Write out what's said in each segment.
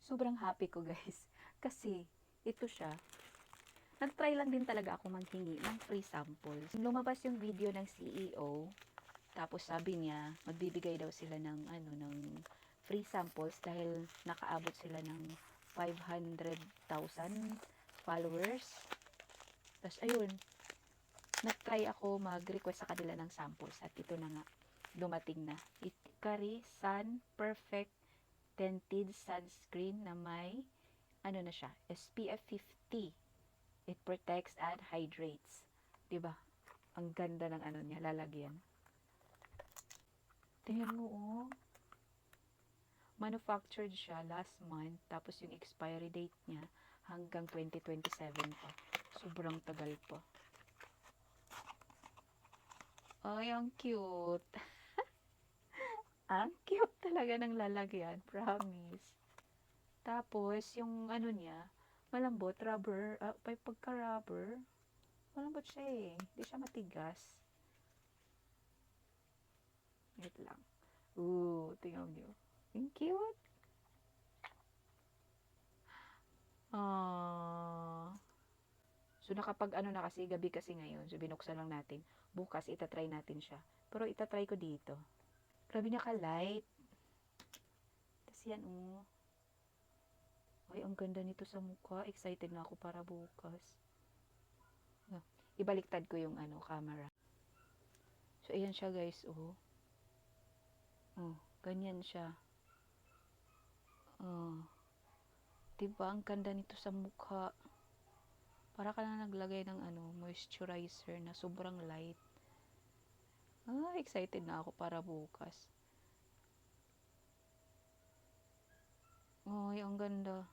Sobrang happy ko guys. Kasi, ito siya. Nag-try lang din talaga ako manghingi ng free samples. Lumabas yung video ng CEO, tapos sabi niya, magbibigay daw sila ng, ng free samples dahil nakaabot sila ng 500,000 followers. Tapos, ayun, nag-try ako mag-request sa kanila ng samples at ito na nga, dumating na. Hikari Sun Perfect Tinted Sunscreen na may, na siya, SPF 50. It protects and hydrates. 'Di ba? Ang ganda ng niya, lalagyan. Tingnan mo, oh. Manufactured siya last month, tapos yung expiry date niya hanggang 2027 pa. Sobrang tagal pa. Ay, ang cute. Ang cute talaga ng lalagyan, promise. Tapos, yung niya, malambot, rubber, may pagka-rubber. Malambot siya eh. Hindi siya matigas. Wait lang. Ooh, tingnan nyo. Ang cute. Ah. So, nakapag na kasi, gabi kasi ngayon. So, binuksan lang natin. Bukas, itatry natin siya. Pero itatry ko dito. Grabe niya ka-light. Tapos yan, oh. Ay, ang ganda nito sa mukha. Excited na ako para bukas. Ibaliktad ko yung camera. So, ayan siya guys, oh. Oh, ganyan siya. Oh. Diba, ang ganda nito sa mukha. Para ka na naglagay ng moisturizer na sobrang light. Ah, excited na ako para bukas. Ay, ang ganda.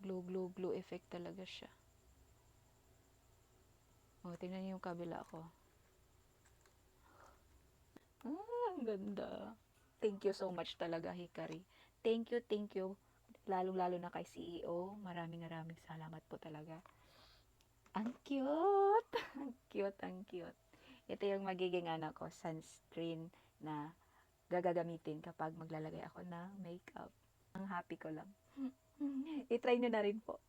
Glow, glow, glow effect talaga siya. Oh, tingnan niyo yung kabila ko. Ah, ang ganda. Thank you so much talaga, Hikari. Thank you, thank you. Lalo-lalo na kay CEO. Maraming salamat po talaga. Ang cute! Ang cute, ang cute. Ito yung magiging ko, sunscreen na gagamitin kapag maglalagay ako ng makeup. Ang happy ko lang. I-try nyo na rin po.